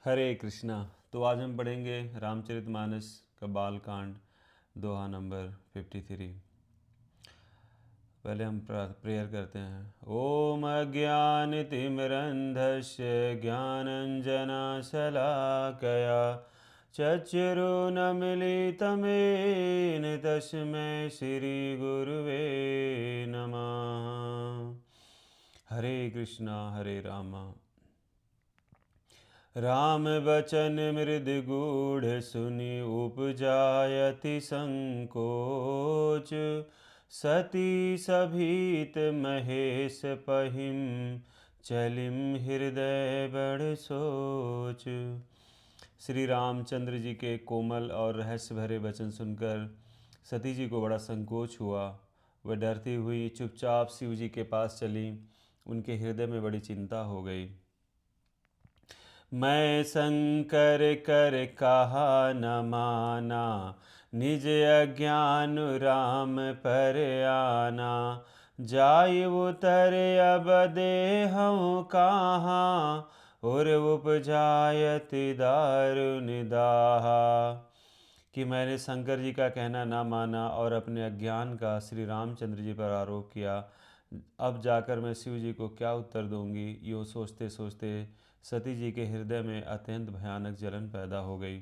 हरे कृष्णा। तो आज हम पढ़ेंगे रामचरितमानस का बाल कांड दोहा नंबर 53। पहले हम प्रेयर करते हैं। ओम अज्ञानतिमिरन्धस्य ज्ञानञ्जनशलाकया चक्षुरुन्मीलितं तस्मै श्रीगुरुवे नमः। हरे कृष्णा हरे रामा। राम बचन मृद गूढ़ सुनि उपजायति संकोच। सती सभीत महेश पहिम चलिम हृदय बड़ सोच। श्री रामचंद्र जी के कोमल और रहस्य भरे वचन सुनकर सती जी को बड़ा संकोच हुआ। वह डरती हुई चुपचाप शिव जी के पास चली। उनके हृदय में बड़ी चिंता हो गई। मैं शंकर कर कहा न माना, निज अज्ञान राम पर आना। जाय उतर अब देहऊँ कहाँ, और उपजायति दारुण दाहा। कि मैंने शंकर जी का कहना ना माना और अपने अज्ञान का श्री रामचंद्र जी पर आरोप किया। अब जाकर मैं शिव जी को क्या उत्तर दूंगी। यूँ सोचते सोचते सती जी के हृदय में अत्यंत भयानक जलन पैदा हो गई।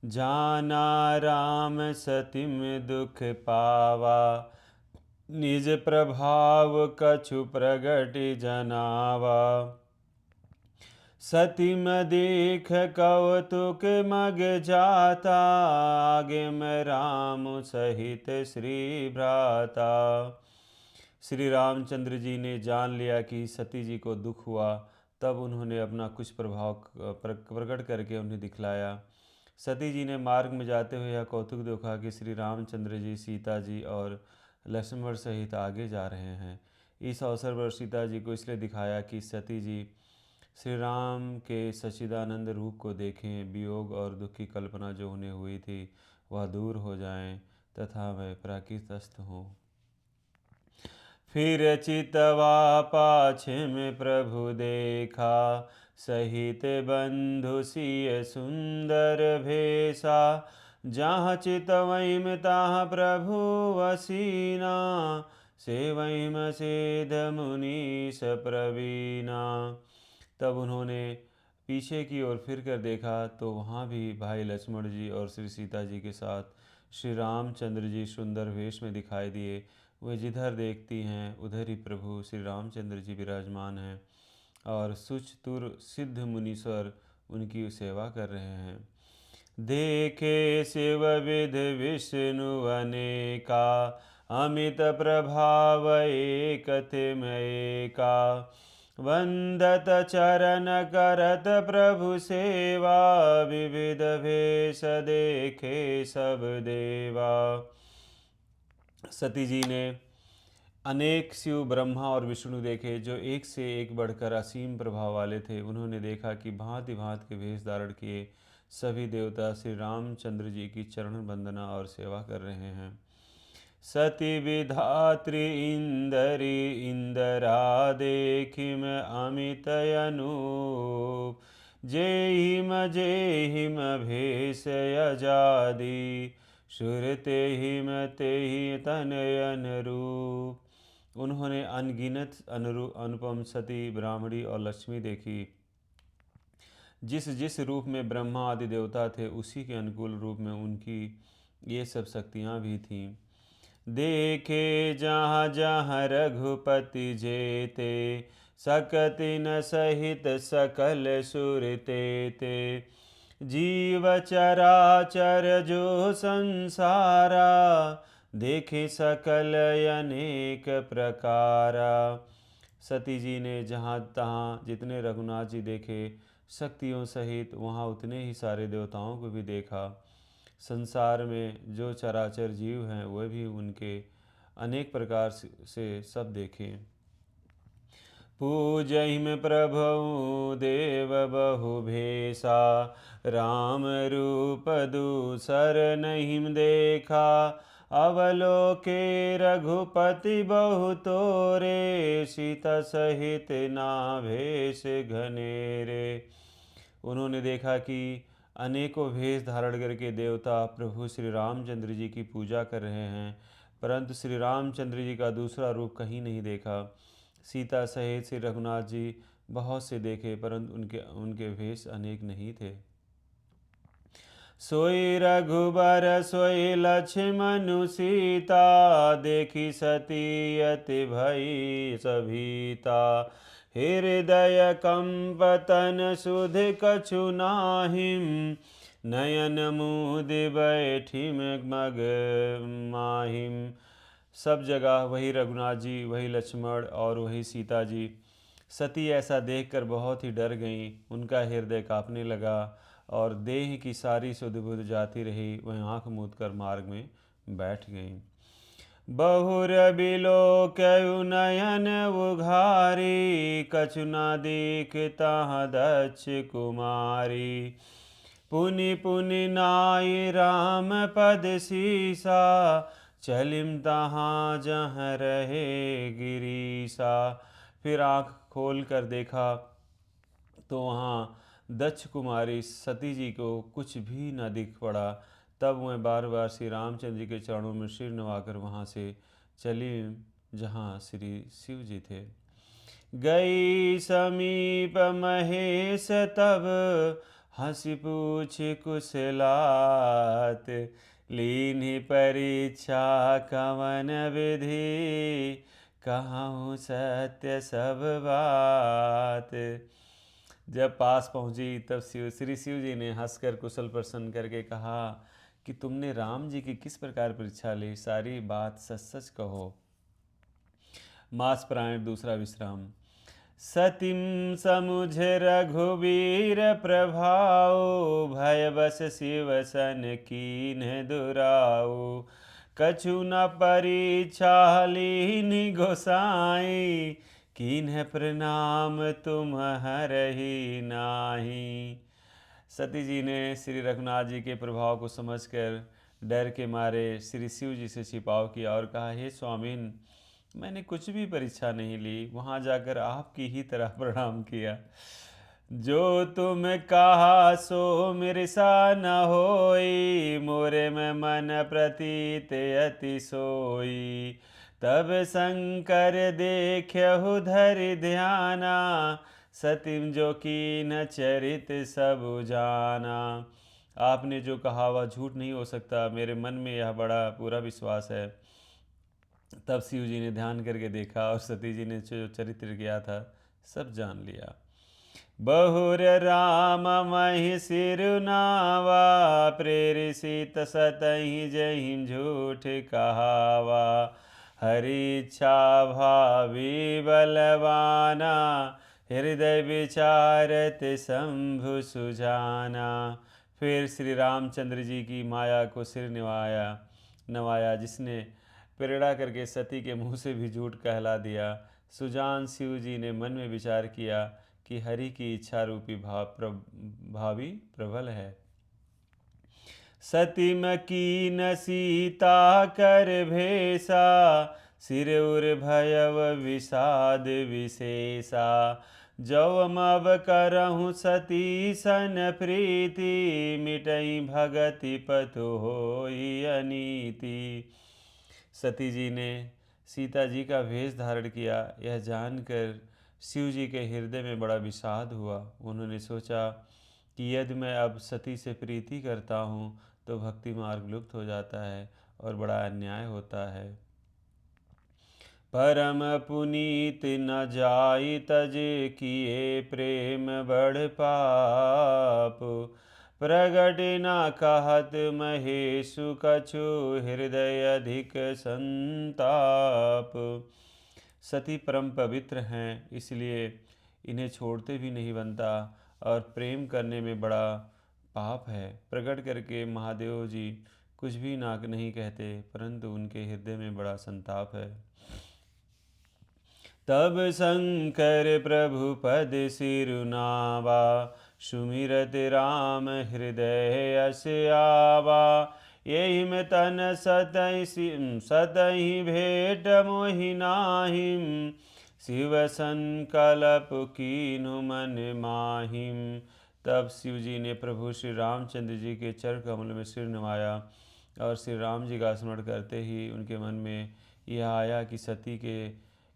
जाना राम सती में दुख पावा, निज प्रभाव कछु प्रगट जनावा। सती में देख कौतुक मग जाता, आगे में राम सहित श्री भ्राता। श्री रामचंद्र जी ने जान लिया कि सती जी को दुख हुआ। तब उन्होंने अपना कुछ प्रभाव प्रकट करके उन्हें दिखलाया। सती जी ने मार्ग में जाते हुए यह कौतुक देखा कि श्री रामचंद्र जी सीता जी और लक्ष्मण सहित आगे जा रहे हैं। इस अवसर पर सीता जी को इसलिए दिखाया कि सती जी श्री राम के सच्चिदानंद रूप को देखें, वियोग और दुख की कल्पना जो उन्हें हुई थी वह दूर हो जाएं तथा वह प्राकृतस्थ हों। फिर चितवा पाछे में प्रभु देखा, सहित बंधु सिय सुंदर भेसा। जहाँ चितवई में ताहाँ प्रभु वसीना, सेवई में सेध मुनीश प्रवीणा। तब उन्होंने पीछे की ओर फिर कर देखा तो वहाँ भी भाई लक्ष्मण जी और श्री सीता जी के साथ श्री रामचंद्र जी सुंदर वेश में दिखाई दिए। वे जिधर देखती हैं उधर ही प्रभु श्री रामचंद्र जी विराजमान हैं और सुचतुर सिद्ध मुनीश्वर उनकी सेवा कर रहे हैं। देखे शिव विध विष्णु अनेका, अमित प्रभाव एक तिमय का। वंदत चरण करत प्रभु सेवा, विविध भेष देखे सब देवा। सती जी ने अनेक शिव ब्रह्मा और विष्णु देखे जो एक से एक बढ़कर असीम प्रभाव वाले थे। उन्होंने देखा कि भांति भांति के वेश धारण किए सभी देवता श्री रामचंद्र जी की चरण वंदना और सेवा कर रहे हैं। सती विधात्री इंदरी इंदरा, देखिम अमित अनूप। जेहिम भेष अजादी, सुर तेहिम तेहि तनयन रूप। उन्होंने अनगिनत अनुपम सती, ब्राह्मणी और लक्ष्मी देखी। जिस जिस रूप में ब्रह्मा आदि देवता थे उसी के अनुकूल रूप में उनकी ये सब शक्तियाँ भी थीं। देखे जहाँ जहाँ रघुपति जेते, सकति न सहित सकल सुर तेते। जीव चराचर जो संसारा, देखे सकल अनेक प्रकारा। सती जी ने जहाँ तहाँ जितने रघुनाथ जी देखे शक्तियों सहित, वहाँ उतने ही सारे देवताओं को भी देखा। संसार में जो चराचर जीव हैं वह भी उनके अनेक प्रकार से सब देखें। पूजहिम प्रभु देव बहु भेषा, राम रूप दूसर नहिं देखा। अवलोके रघुपति बहु तोरे, सीता सहित ना भेष घनेरे। उन्होंने देखा कि अनेकों वेश धारण करके देवता प्रभु श्री रामचंद्र जी की पूजा कर रहे हैं, परंतु श्री रामचंद्र जी का दूसरा रूप कहीं नहीं देखा। सीता सहित श्री रघुनाथ जी बहुत से देखे, परंतु उनके उनके वेश अनेक नहीं थे। सोई रघुबर सोई लक्ष्मणु सीता, देखी सती अति भई सभीता। हृदय कंपतन सुध कछु नाहिम, नयन मुद बैठी मग माहिम। सब जगह वही रघुनाथ जी, वही लक्ष्मण और वही सीता जी। सती ऐसा देखकर बहुत ही डर गईं, उनका हृदय कांपने लगा और देह की सारी सुध बुध जाती रही। वह आँख मूंद कर मार्ग में बैठ गईं। बहुर बिलोकयु नयन उघारी, कछु न दीख तहाँ दक्ष कुमारी। पुनि पुनि नाई राम पद सीसा, चलिम तहाँ जहाँ रहे गिरीसा। फिर आँख खोल कर देखा तो वहाँ दक्ष कुमारी सती जी को कुछ भी न दिख पड़ा। तब वह बार बार श्री रामचंद्र जी के चरणों में सिर नवाकर वहाँ से चली जहाँ श्री शिव जी थे। गई समीप महेश तब, हंसी पूछ कुशलात। लीन्ही परीक्षा कवन विधि, कहूँ सत्य सब बात। जब पास पहुँची तब श्री शिव जी ने हंसकर कुशल प्रसन्न करके कहा कि तुमने राम जी की किस प्रकार परीक्षा ली, सारी बात सच सच कहो। मास प्राण दूसरा विश्राम। सतिम समुझ रघुवीर प्रभाव, भय बस शिव सन कीन दुराऊ। कछु न परीक्षा लीन गोसाई, कीन्ह प्रणाम तुम हरहि नाही। सती जी ने श्री रघुनाथ जी के प्रभाव को समझकर डर के मारे श्री शिव जी से छिपाव किया और कहा, हे स्वामिन, मैंने कुछ भी परीक्षा नहीं ली, वहाँ जाकर आपकी ही तरह प्रणाम किया। जो तुम कहा सो मेरे सा न होई, मोरे में मन प्रतीत अति सोई। तब शंकर देखहु धरि ध्याना, सतीम जो कीन चरित सब जाना। आपने जो कहा वह झूठ नहीं हो सकता, मेरे मन में यह बड़ा पूरा विश्वास है। तब शिव जी ने ध्यान करके देखा और सती जी ने जो चरित्र किया था सब जान लिया। बहुर राम महि सिरुनावा, प्रेरित सतहि जहि झूठ कहावा। हरि इच्छा भावी बलवाना, हृदय विचारत शंभु सुजाना। फिर श्री रामचंद्र जी की माया को सिर नवाया, जिसने प्रेरणा करके सती के मुंह से भी झूठ कहला दिया। सुजान शिव जी ने मन में विचार किया कि हरि की इच्छा रूपी भावी प्रबल है। सतीम कीन सीता कर भेसा, सिर उर भयव विषाद विशेषा। जवम अब करहु सती सन प्रीति, मिटई भगति पतु होई अनीति। सती जी ने सीता जी का वेश धारण किया, यह जानकर शिव जी के हृदय में बड़ा विषाद हुआ। उन्होंने सोचा कि यदि मैं अब सती से प्रीति करता हूँ तो भक्ति मार्ग लुप्त हो जाता है और बड़ा अन्याय होता है। परम पुनीत न जाई तज किए, प्रेम बढ़ पाप। प्रगट न कहत महेशु कछु, हृदय अधिक संताप। सती परम पवित्र हैं, इसलिए इन्हें छोड़ते भी नहीं बनता और प्रेम करने में बड़ा पाप है। प्रकट करके महादेव जी कुछ भी नाक नहीं कहते, परंतु उनके हृदय में बड़ा संताप है। तब शंकर प्रभु पद सिरुनावा, सुमिरत राम हृदय अस आवा। यही में तन सतहि भेट मोहि नाहिम, शिव संकल्प कीन्हु मन माहिम। तब शिव जी ने प्रभु श्री रामचंद्र जी के चरण कमल में सिर नवाया और श्री राम जी का स्मरण करते ही उनके मन में यह आया कि सती के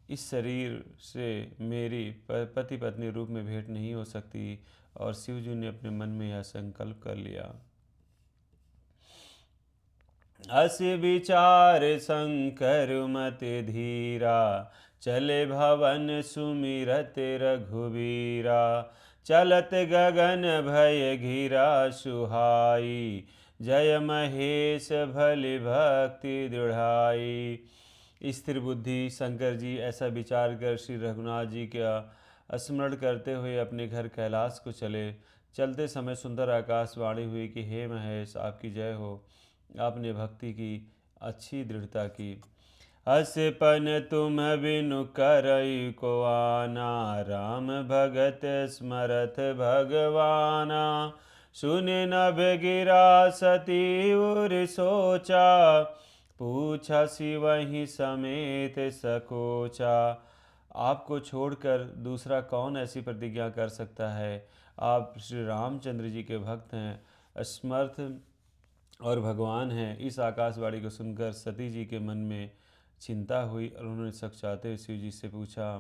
इस शरीर से मेरी पति पत्नी रूप में भेंट नहीं हो सकती, और शिव जी ने अपने मन में यह संकल्प कर लिया। अस विचार शंकर मति धीरा, चले भवन सुमिरत रघुबीरा। चलत गगन भय घिरा सुहाई, जय महेश भले भक्ति दृढ़ाई। स्थिर बुद्धि शंकर जी ऐसा विचार कर श्री रघुनाथ जी का स्मरण करते हुए अपने घर कैलाश को चले। चलते समय सुंदर आकाशवाणी हुई कि हे महेश, आपकी जय हो, आपने भक्ति की अच्छी दृढ़ता की। हसपन तुम बिनु करई को आना, राम भगत स्मरथ भगवाना। सुने नभ गिरा सती उर सोचा, पूछा सी वहीं समेत सकोचा। आपको छोड़कर दूसरा कौन ऐसी प्रतिज्ञा कर सकता है? आप श्री रामचंद्र जी के भक्त हैं, असमर्थ और भगवान हैं। इस आकाशवाणी को सुनकर सती जी के मन में चिंता हुई और उन्होंने सकचाते हुए शिव जी से पूछा,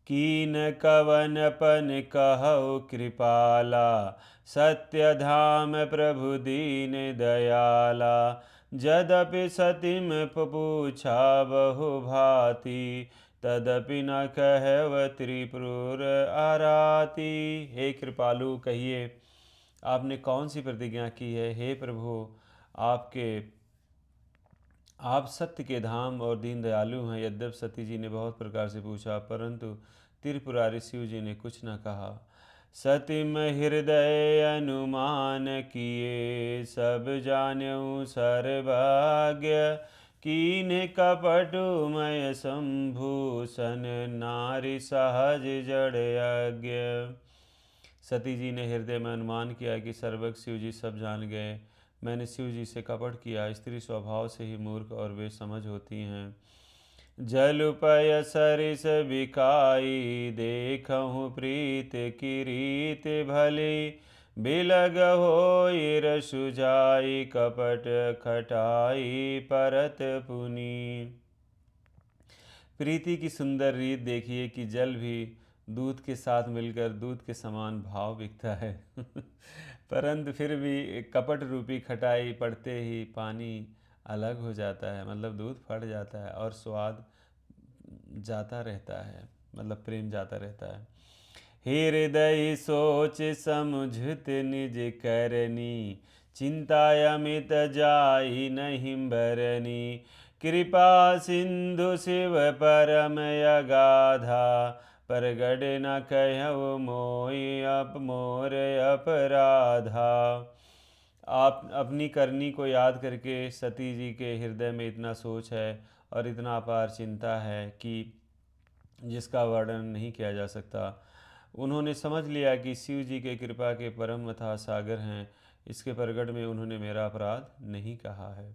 कीन कवन पन कहु कृपाला, सत्य धाम प्रभु दीन दयाला। यद्यपि सतीम पूछा बहु भांति, तदपि न कहव त्रिपुर आराती। हे कृपालु, कहिए आपने कौन सी प्रतिज्ञा की है? हे प्रभु, आप सत्य के धाम और दीन दयालु हैं। यद्यप सती जी ने बहुत प्रकार से पूछा, परंतु त्रिपुरारी शिव जी ने कुछ न कहा। सतिम हृदय अनुमान किए, सब जान्यऊ सर्वभाग्य। कीन कपटुमय शंभूषण, नारी सहज जड़ यज्ञ। सती जी ने हृदय में अनुमान किया कि सर्वज्ञ शिव जी सब जान गए। मैंने शिव जी से कपट किया। स्त्री स्वभाव से ही मूर्ख और बेसमझ होती हैं। जलुपय सरिस बिकाई, देखहु प्रीत की रीत भली। बिलग होई रसु जाई, कपट खटाई परत पुनी। प्रीति की सुंदर रीत देखिए कि जल भी दूध के साथ मिलकर दूध के समान भाव बिकता है परंतु फिर भी कपट रूपी खटाई पड़ते ही पानी अलग हो जाता है, मतलब दूध फट जाता है और स्वाद जाता रहता है, मतलब प्रेम जाता रहता है। हृदय सोच समुझत निज करनी, चिंता अमित जाई नहीं बरनी। कृपा सिंधु शिव परम अगाधा, परगट न कहु मोहि मोर अपराधा। आप अपनी करनी को याद करके सती जी के हृदय में इतना सोच है और इतना अपार चिंता है कि जिसका वर्णन नहीं किया जा सकता। उन्होंने समझ लिया कि शिव जी के कृपा के परम अथाह सागर हैं। इसके प्रगट में उन्होंने मेरा अपराध नहीं कहा है।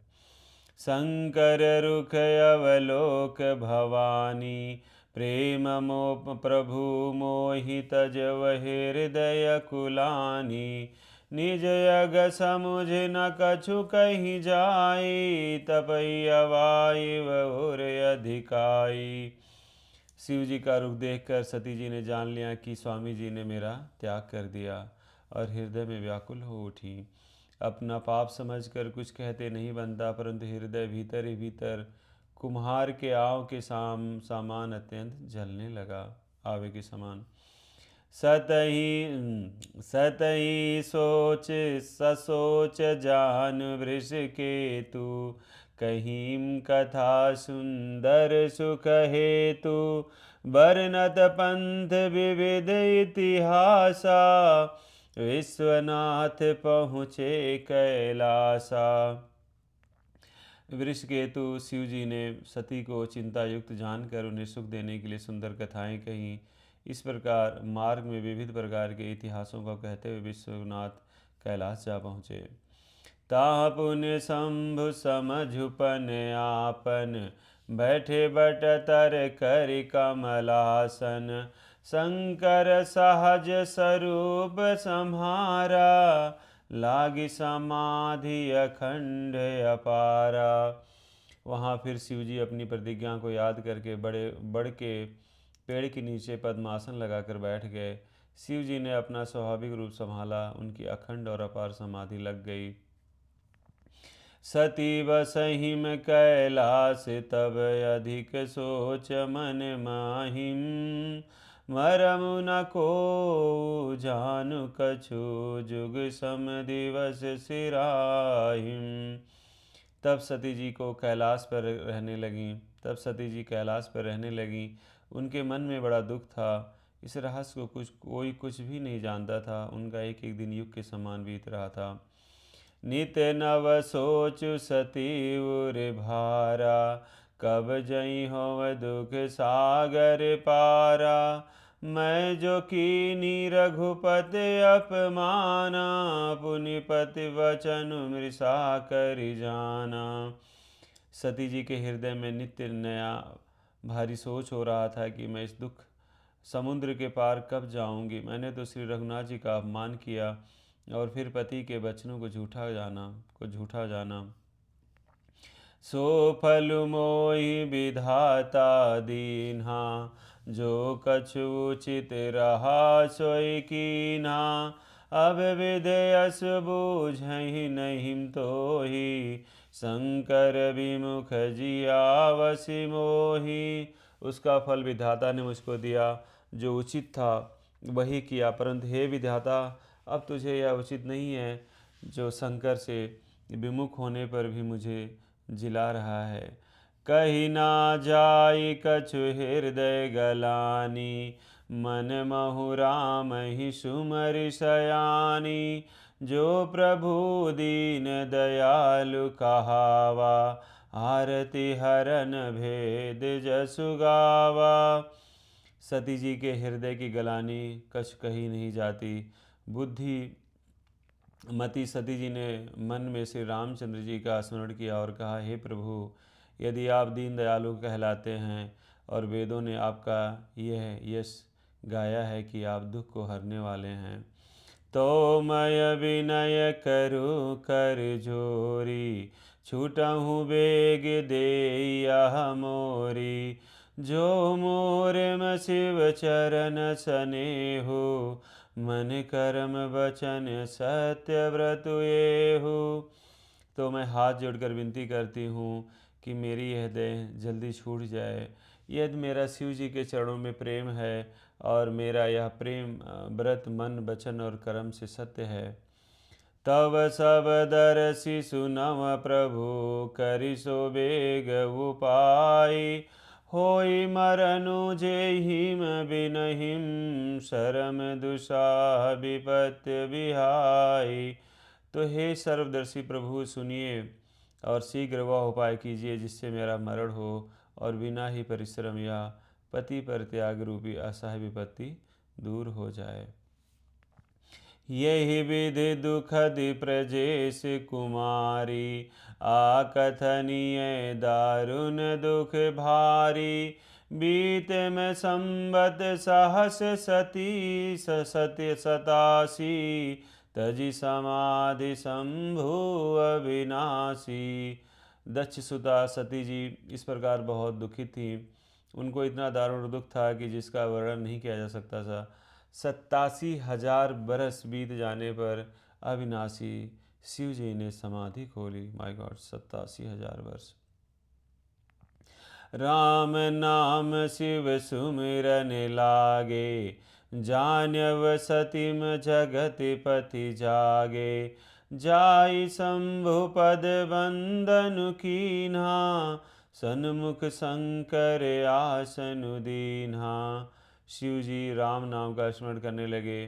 शंकर रुख अवलोक भवानी, प्रेम मो प्रभु मोहि तजव हृदय कुलानी। निज यग समुझ न कछु कहीं जाई, तपई अवाई और अधिकाई। शिव जी का रुख देखकर सती जी ने जान लिया कि स्वामी जी ने मेरा त्याग कर दिया और हृदय में व्याकुल हो उठी। अपना पाप समझकर कुछ कहते नहीं बनता, परंतु हृदय भीतर ही भीतर कुम्हार के आव के सामान अत्यंत जलने लगा, आवे के समान। सतही सोच ससोच जान वृष केतु, कहीं कथा सुंदर सुख हेतु। बरनत पंथ विविध इतिहासा, विश्वनाथ पहुँचे कैलासा। वृषकेतु शिव जी ने सती को चिंता युक्त जानकर उन्हें सुख देने के लिए सुंदर कथाएं कहीं। इस प्रकार मार्ग में विविध प्रकार के इतिहासों को कहते हुए विश्वनाथ कैलाश जा पहुँचे। ताह पुण्य शंभु समझुपन आपन, बैठे बट तर करि कमलासन। शंकर सहज स्वरूप सम्हारा, लागी समाधि अखंड अपारा। वहाँ फिर शिव जी अपनी प्रतिज्ञा को याद करके बड़े बढ़ के पेड़ के नीचे पद्मासन लगाकर बैठ गए। शिव जी ने अपना स्वाभाविक रूप संभाला, उनकी अखंड और अपार समाधि लग गई। सती बसहिम कैलास तब अधिक सोच मन माहिम, मरमु न को जानु कछु जुग सम दिवस सिराहिम। तब सती जी को कैलाश पर रहने लगीं तब सती जी कैलाश पर रहने लगीं। उनके मन में बड़ा दुख था। इस रहस्य को कुछ भी नहीं जानता था। उनका एक एक दिन युग के समान बीत रहा था। नित्य नव सोचु सती उर भारा, कब जई होव दुख सागर पारा। मैं जो कीनी रघुपति अपमाना, पुनिपति वचन मृषा करि जाना। सती जी के हृदय में नित्य नया भारी सोच हो रहा था कि मैं इस दुख समुद्र के पार कब जाऊंगी। मैंने तो श्री रघुनाथ जी का अपमान किया और फिर पति के वचनों को झूठा जाना। सो फल मोहि विधाता दीन्हा, जो कछु उचित रहा सोई कीन्हा। अब विदेयस बूझहि नहीं तोहि, शंकर विमुख जियावसि मोहि। उसका फल विधाता ने मुझको दिया, जो उचित था वही किया, परंतु हे विधाता अब तुझे यह उचित नहीं है जो शंकर से विमुख होने पर भी मुझे जिला रहा है। कही ना जाई कछु हृदय गलानी, मन महु राम ही सुमरि सयानी। जो प्रभु दीन दयालु कहावा, आरती हरन भेद जसु गावा। सती जी के हृदय की गलानी कछ कही नहीं जाती। बुद्धि मती सती जी ने मन में श्री रामचंद्र जी का स्मरण किया और कहा, हे प्रभु, यदि आप दीन दयालु कहलाते हैं और वेदों ने आपका यह यश गाया है कि आप दुख को हरने वाले हैं, तो मैं विनय करूँ कर जोरी। छूटहूँ बेग देया मोरी, जो मोर म शिव चरण सनेहु। मन कर्म वचन सत्य व्रत एहु। तो मैं हाथ जोड़कर विनती करती हूँ कि मेरी यह देह जल्दी छूट जाए। यदि मेरा शिव जी के चरणों में प्रेम है और मेरा यह प्रेम व्रत मन वचन और कर्म से सत्य है, तब सब दर्शि सुनव प्रभु, करि सो बेग उपाय। होई मरनु जेहिम बिनहिम, शरम दुषा विपत्ति विहाई। तो हे सर्वदर्शी प्रभु, सुनिए और शीघ्र वह उपाय कीजिए जिससे मेरा मरण हो और बिना ही परिश्रम या पति पर त्याग रूपी असहाय विपत्ति दूर हो जाए। यही विधि दुखदि प्रजेश कुमारी, आकथनीय दारुण दुख भारी। बीत में संबत सहस सती सत्य सतासी, तजि समाधि शंभु अविनाशी। दक्ष सुता सती जी इस प्रकार बहुत दुखित थी। उनको इतना दारुण दुख था कि जिसका वर्णन नहीं किया जा सकता था। 87,000 बरस बीत जाने पर अविनाशी शिव जी ने समाधि खोली। माय गॉड, 87,000 वर्ष। राम नाम शिव सुमिरन लागे, जान्यव सतीम जगत पति जागे। जाई शंभु पद वंदन कीन्हा, सन्मुख शंकर आसनु दीन्हा। शिव जी राम नाम का स्मरण करने लगे।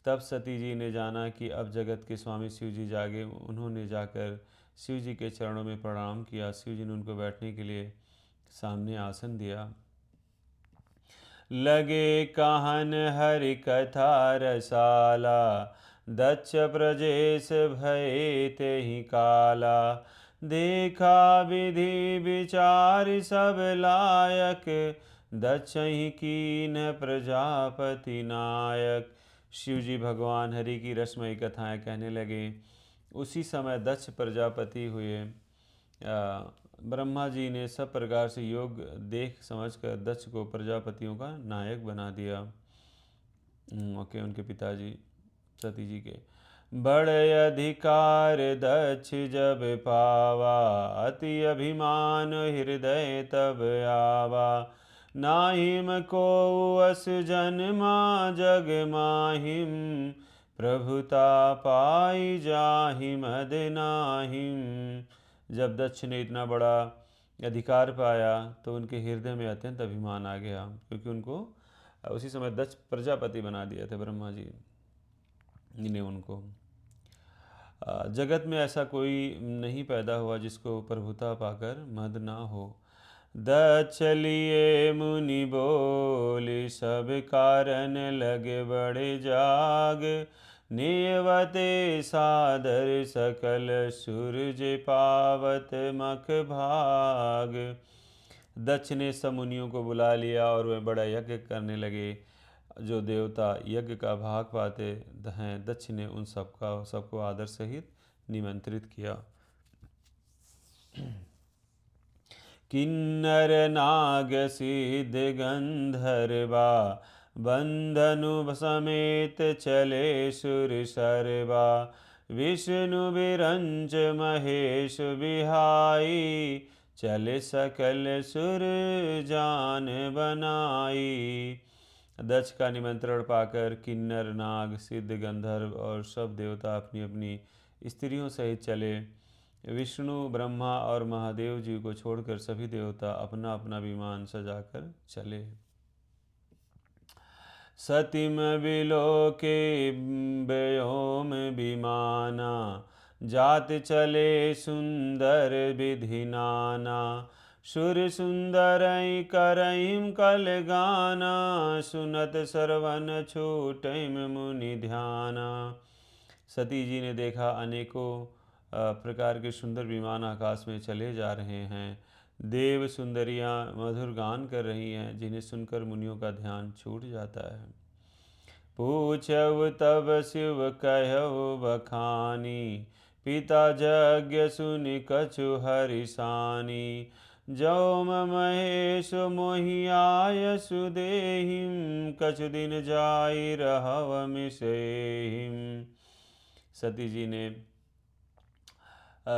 तब सती जी ने जाना कि अब जगत के स्वामी शिव जी जागे। उन्होंने जाकर शिव जी के चरणों में प्रणाम किया। शिव जी ने उनको बैठने के लिए सामने आसन दिया। लगे कहन हरि कथा रसाला, दक्ष प्रजेश भये तेहि काला। देखा विधि विचार सब लायक, दक्षहि कीन प्रजापति नायक। शिव जी भगवान हरि की रसमयी कथाएं कहने लगे। उसी समय दक्ष प्रजापति हुए। ब्रह्मा जी ने सब प्रकार से योग देख समझकर दक्ष को प्रजापतियों का नायक बना दिया। ओके, उनके पिताजी सती जी के। बड़े अधिकार दक्ष जब पावा, अति अभिमान हृदय तब आवा। नाहिम को अस जन्मा जग माहिम, प्रभुता पाई जाहि मद नाहिम। जब दक्ष ने इतना बड़ा अधिकार पाया तो उनके हृदय में अत्यंत अभिमान आ गया, क्योंकि उनको उसी समय दक्ष प्रजापति बना दिया था ब्रह्मा जी ने उनको। जगत में ऐसा कोई नहीं पैदा हुआ जिसको प्रभुता पाकर मद ना हो। दक्ष लिए मुनि बोले, सब कारण लगे बड़े जाग। नियवते सादर सकल सूरज पावत मख भाग। दक्ष ने सब मुनियों को बुला लिया और वे बड़ा यज्ञ करने लगे। जो देवता यज्ञ का भाग पाते हैं, दक्ष ने उन सबको आदर सहित निमंत्रित किया। किन्नर नाग सिद्ध गंधर्वा, बंधनु समेत चले सुर सरवा। विष्णु विरंच महेश बिहाई, चले सकल सुर जान बनाई। दक्ष का निमंत्रण पाकर किन्नर नाग सिद्ध गंधर्व और सब देवता अपनी अपनी स्त्रियों सहित चले। विष्णु ब्रह्मा और महादेव जी को छोड़कर सभी देवता अपना अपना विमान सजाकर चले। सतिम बिलोके व्योम विमाना, जात चले सुंदर विधि नाना। सुर सुंदर करईम कल गाना, सुनत सरवन छूटैम मुनि ध्याना। सती जी ने देखा अनेकों प्रकार के सुंदर विमान आकाश में चले जा रहे हैं। देव सुंदरियां मधुर गान कर रही हैं, जिन्हें सुनकर मुनियों का ध्यान छूट जाता है। पूछव तब शिव कहव बखानी, पिता यज्ञ सुनि कछु हरिसानी। जौम महेश मोहि आय सुदेहिम, कछु दिन जाई रहव मिसेहिम। सती जी ने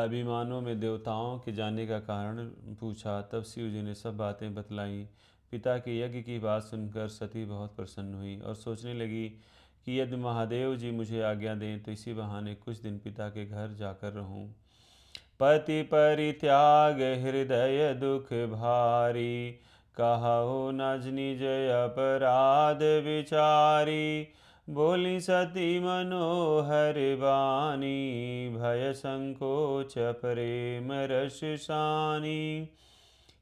विमानों में देवताओं के जाने का कारण पूछा। तब शिव जी ने सब बातें बतलाईं। पिता के यज्ञ की बात सुनकर सती बहुत प्रसन्न हुई और सोचने लगी कि यदि महादेव जी मुझे आज्ञा दें तो इसी बहाने कुछ दिन पिता के घर जाकर रहूं। पति परित्याग हृदय दुख भारी, कहो नज निज अपराध विचारी। बोली सती मनोहर वाणी, भय संकोच प्रेम रस सानी।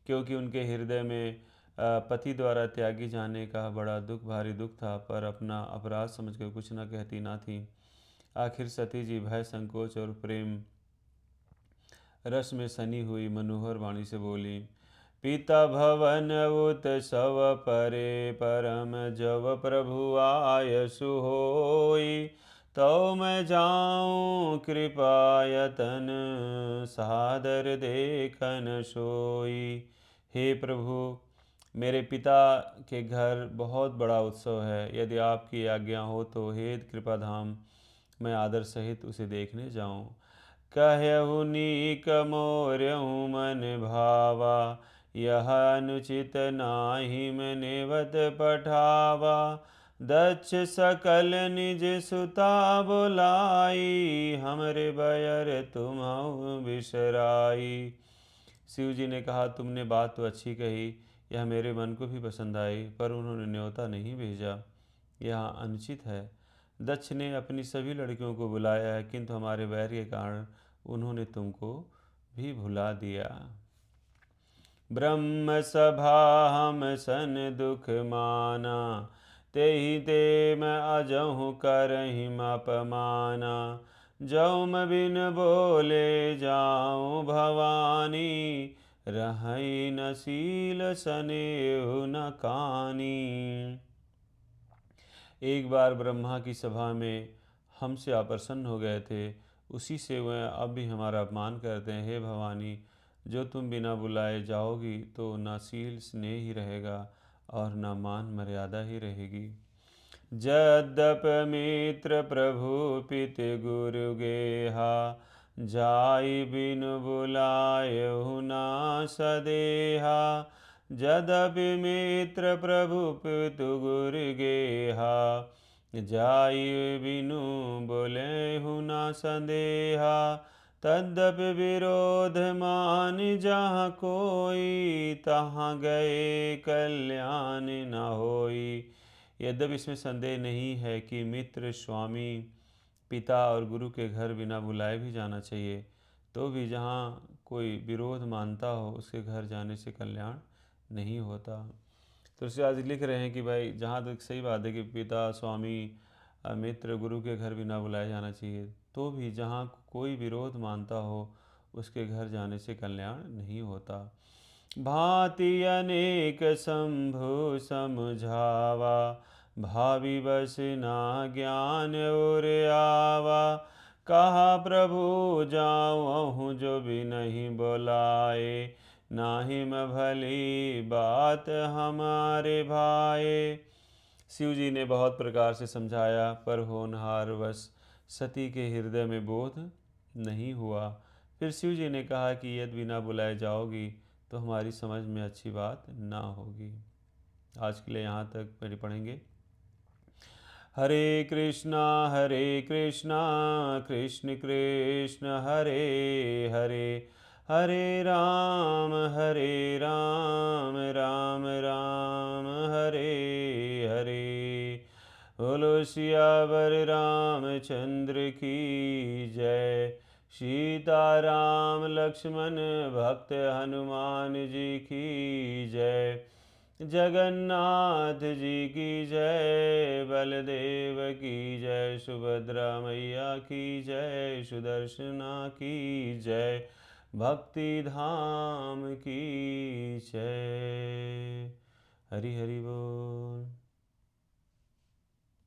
क्योंकि उनके हृदय में पति द्वारा त्यागी जाने का बड़ा भारी दुख था, पर अपना अपराध समझकर कुछ न कहती ना थी। आखिर सती जी भय संकोच और प्रेम रस में सनी हुई मनोहर वाणी से बोली, पिता भवन उत सव परे, परम जव प्रभु आयसु होई। तो मैं जाऊं कृपायतन, सादर देखन सोई। हे प्रभु, मेरे पिता के घर बहुत बड़ा उत्सव है। यदि आपकी आज्ञा हो तो हे कृपाधाम, मैं आदर सहित उसे देखने जाऊं। कहु नीक मोर्यहु मन भावा, यह अनुचित नाहिम नेवत पठावा। दक्ष सकल निज सुता बुलाई, हमरे बयर तुम्हु बिसराई। शिव जी ने कहा, तुमने बात तो अच्छी कही, यह मेरे मन को भी पसंद आई, पर उन्होंने न्योता नहीं भेजा, यह अनुचित है। दक्ष ने अपनी सभी लड़कियों को बुलाया है, किंतु हमारे वैर के कारण उन्होंने तुमको भी भुला दिया। ब्रह्म सभा हम सन दुख माना, तेहि ते मैं अजहु करहिम अपमाना। जौम बिन बोले जाऊं भवानी, रहई न सील सनेहु न कानी। एक बार ब्रह्मा की सभा में हमसे अप्रसन्न हो गए थे, उसी से वह अब भी हमारा अपमान करते हैं। हे भवानी, जो तुम बिना बुलाए जाओगी तो न शील स्नेह ही रहेगा और न मान मर्यादा ही रहेगी। जद्यप मित्र प्रभु पित गुरु गेहा, जाई बिनु बुलायहु ना सदेहा। जद्यपि मित्र प्रभु पित गुरु गेहा, जाई बिनु बोलेहु ना संदेहा। तद्यपि विरोध मान जहाँ कोई, तहाँ गए कल्याण न होई। यद्यपि इसमें संदेह नहीं है कि मित्र, स्वामी, पिता और गुरु के घर बिना बुलाए भी जाना चाहिए, तो भी जहाँ कोई विरोध मानता हो उसके घर जाने से कल्याण नहीं होता। तो इससे आज लिख रहे हैं कि भाई जहाँ तक सही बात है कि पिता, स्वामी, मित्र, गुरु के घर बिना बुलाए जाना चाहिए, तो भी जहाँ कोई विरोध मानता हो उसके घर जाने से कल्याण नहीं होता। भांति अनेक शंभु समझावा, भावी बस ना ज्ञान और आवा। कहा प्रभु जाऊँ जो भी नहीं बोलाए, नाही मैं भली बात हमारे भाए। शिव जी ने बहुत प्रकार से समझाया, पर होनहार वश सती के हृदय में बोध नहीं हुआ। फिर शिव जी ने कहा कि यदि बिना बुलाए जाओगी तो हमारी समझ में अच्छी बात ना होगी। आज के लिए यहाँ तक पढ़ेंगे। हरे कृष्णा कृष्ण कृष्ण हरे हरे, हरे राम राम राम हरे हरे। बोलो सियावर रामचंद्र की जय। सीताराम लक्ष्मण भक्त हनुमान जी की जय। जगन्नाथ जी की जय। बलदेव की जय। सुभद्रा मैया की जय। सुदर्शना की जय। भक्ति धाम की जय। हरि हरि बोल।